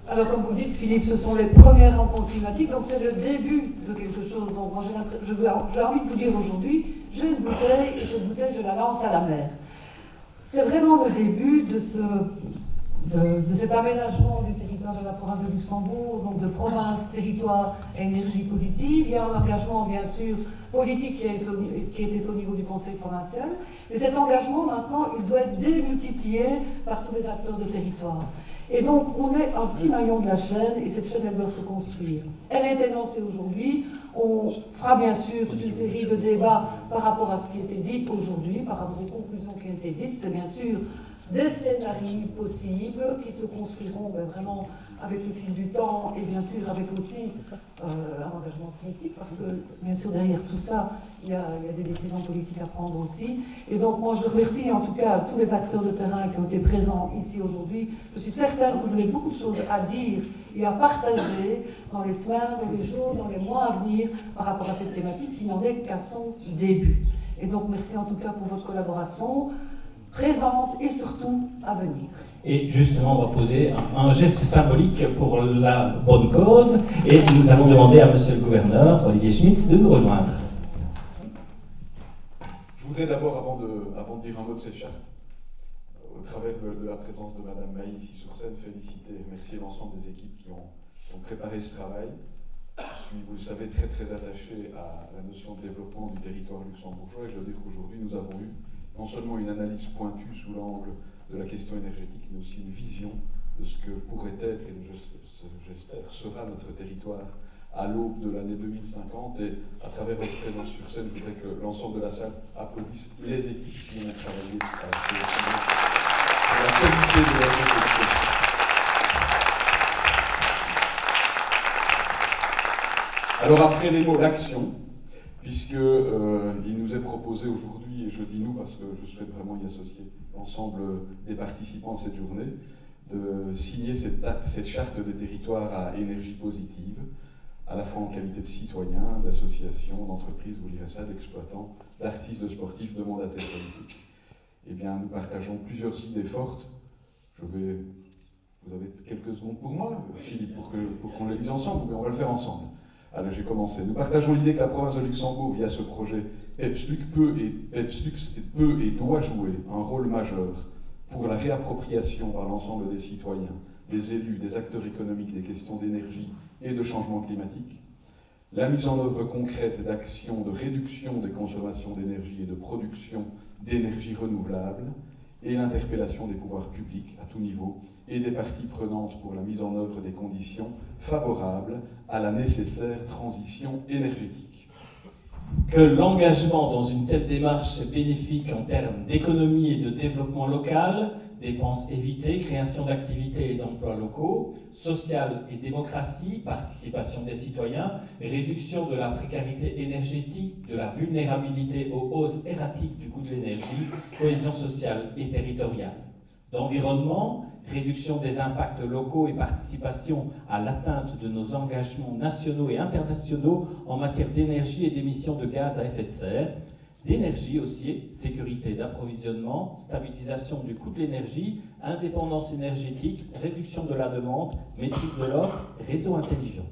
Alors, comme vous le dites, Philippe, ce sont les premières rencontres climatiques, donc c'est le début de quelque chose. Donc, moi, j'ai envie de vous dire aujourd'hui, j'ai une bouteille, et cette bouteille, je la lance à la mer. C'est vraiment le début de cet aménagement du territoire de la province de Luxembourg, donc de province, territoire et énergie positive. Il y a un engagement, bien sûr, politique qui a été fait au niveau du Conseil provincial, mais cet engagement, maintenant, il doit être démultiplié par tous les acteurs de territoire. Et donc, on est un petit maillon de la chaîne, et cette chaîne, elle doit se reconstruire. Elle a été lancée aujourd'hui. On fera bien sûr toute une série de débats par rapport à ce qui a été dit aujourd'hui, par rapport aux conclusions qui ont été dites. C'est bien sûr des scénarios possibles qui se construiront vraiment avec le fil du temps et bien sûr avec aussi un engagement politique, parce que bien sûr derrière tout ça, il y a des décisions politiques à prendre aussi. Et donc moi je remercie en tout cas tous les acteurs de terrain qui ont été présents ici aujourd'hui. Je suis certaine que vous avez beaucoup de choses à dire et à partager dans les semaines, dans les jours, dans les mois à venir par rapport à cette thématique qui n'en est qu'à son début. Et donc merci en tout cas pour votre collaboration présente et surtout à venir. Et justement, on va poser un geste symbolique pour la bonne cause et nous allons demander à Monsieur le Gouverneur, Olivier Schmitz, de nous rejoindre. Je voudrais d'abord, avant de dire un mot de cette charte, au travers de la présence de Madame Maï ici sur scène, féliciter et remercier l'ensemble des équipes qui ont préparé ce travail. Je suis, vous le savez, très très attaché à la notion de développement du territoire luxembourgeois et je dois dire qu'aujourd'hui nous avons eu non seulement une analyse pointue sous l'angle de la question énergétique, mais aussi une vision de ce que pourrait être, et j'espère, sera notre territoire à l'aube de l'année 2050. Et à travers votre présence sur scène, je voudrais que l'ensemble de la salle applaudisse les équipes qui ont travaillé sur la qualité de la réflexion. Alors après les mots, l'action, puisqu'il nous est proposé aujourd'hui, et je dis nous parce que je souhaite vraiment y associer l'ensemble des participants de cette journée, de signer cette charte des territoires à énergie positive, à la fois en qualité de citoyen, d'association, d'entreprise, vous lirez ça, d'exploitants, d'artistes, de sportifs, de mandataires politiques. Eh bien, nous partageons plusieurs idées fortes. Vous avez quelques secondes pour moi, Philippe, pour qu'on les lise ensemble, mais on va le faire ensemble. Alors j'ai commencé. Nous partageons l'idée que la province de Luxembourg, via ce projet, PEPSLUX peut et doit jouer un rôle majeur pour la réappropriation par l'ensemble des citoyens, des élus, des acteurs économiques des questions d'énergie et de changement climatique, la mise en œuvre concrète d'actions de réduction des consommations d'énergie et de production d'énergie renouvelable, et l'interpellation des pouvoirs publics à tout niveau et des parties prenantes pour la mise en œuvre des conditions favorables à la nécessaire transition énergétique. Que l'engagement dans une telle démarche est bénéfique en termes d'économie et de développement local, dépenses évitées, création d'activités et d'emplois locaux, social et démocratie, participation des citoyens, réduction de la précarité énergétique, de la vulnérabilité aux hausses erratiques du coût de l'énergie, cohésion sociale et territoriale. D'environnement, réduction des impacts locaux et participation à l'atteinte de nos engagements nationaux et internationaux en matière d'énergie et d'émissions de gaz à effet de serre. D'énergie aussi, sécurité d'approvisionnement, stabilisation du coût de l'énergie, indépendance énergétique, réduction de la demande, maîtrise de l'offre, réseau intelligent.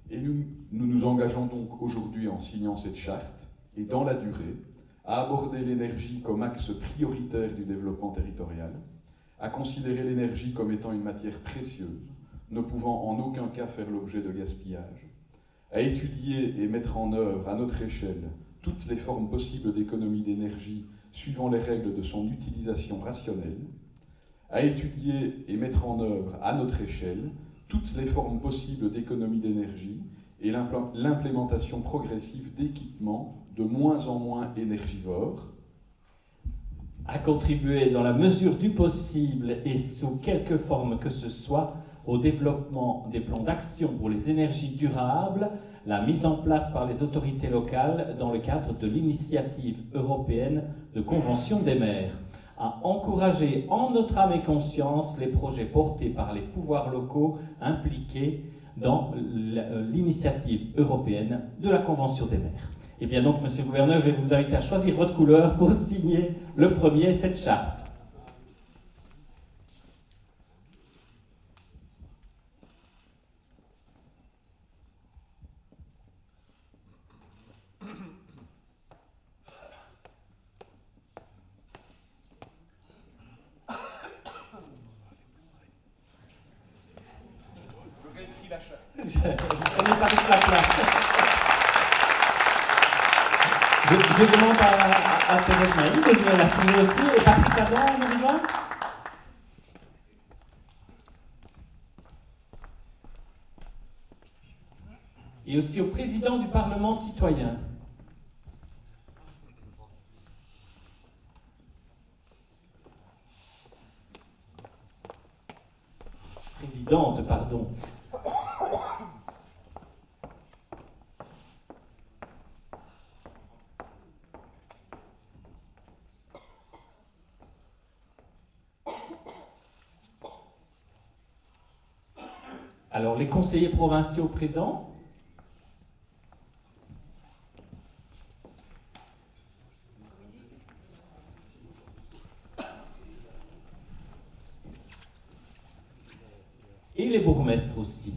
Et nous nous engageons donc aujourd'hui en signant cette charte et dans la durée à aborder l'énergie comme axe prioritaire du développement territorial, à considérer l'énergie comme étant une matière précieuse, ne pouvant en aucun cas faire l'objet de gaspillage, à étudier et mettre en œuvre à notre échelle toutes les formes possibles d'économie d'énergie suivant les règles de son utilisation rationnelle, à étudier et mettre en œuvre à notre échelle toutes les formes possibles d'économie d'énergie et l'implémentation progressive d'équipements de moins en moins énergivores, à contribuer dans la mesure du possible et sous quelque forme que ce soit au développement des plans d'action pour les énergies durables, la mise en place par les autorités locales dans le cadre de l'initiative européenne de convention des maires, à encourager en notre âme et conscience les projets portés par les pouvoirs locaux impliqués dans l'initiative européenne de la convention des maires. Et bien donc, Monsieur le Gouverneur, je vais vous inviter à choisir votre couleur pour signer le premier cette charte. prenez pas toute la place. Je demande à Thérèse Mailly de venir la signer aussi, et Patrick Adam nous rejoint. Et aussi au président du Parlement citoyen. Présidente, pardon. Alors, les conseillers provinciaux présents. Et les bourgmestres aussi.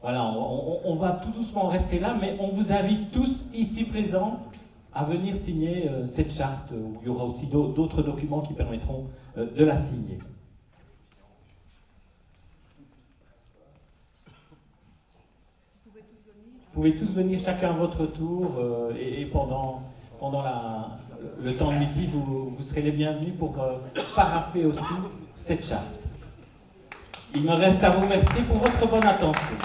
Voilà, on va tout doucement rester là, mais on vous invite tous ici présents à venir signer cette charte, où il y aura aussi d'autres documents qui permettront de la signer. Vous pouvez tous venir chacun à votre tour, et pendant le temps de midi, vous serez les bienvenus pour parapher aussi cette charte. Il me reste à vous remercier pour votre bonne attention.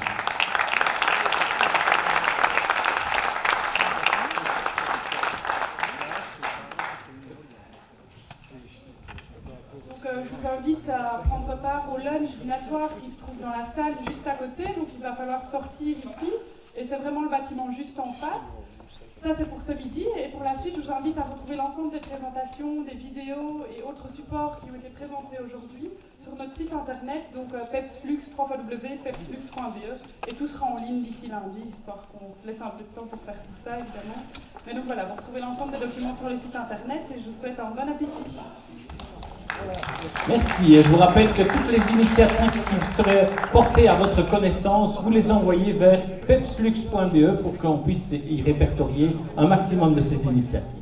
Je vous invite à prendre part au lunch dînatoire qui se trouve dans la salle juste à côté. Donc il va falloir sortir ici. Et c'est vraiment le bâtiment juste en face. Ça, c'est pour ce midi. Et pour la suite, je vous invite à retrouver l'ensemble des présentations, des vidéos et autres supports qui ont été présentés aujourd'hui sur notre site internet, donc pepslux, www.pepslux.be. Et tout sera en ligne d'ici lundi, histoire qu'on se laisse un peu de temps pour faire tout ça, évidemment. Mais donc voilà, vous retrouvez l'ensemble des documents sur les sites internet et je vous souhaite un bon appétit. Merci. Et je vous rappelle que toutes les initiatives qui seraient portées à votre connaissance, vous les envoyez vers pepslux.be pour qu'on puisse y répertorier un maximum de ces initiatives.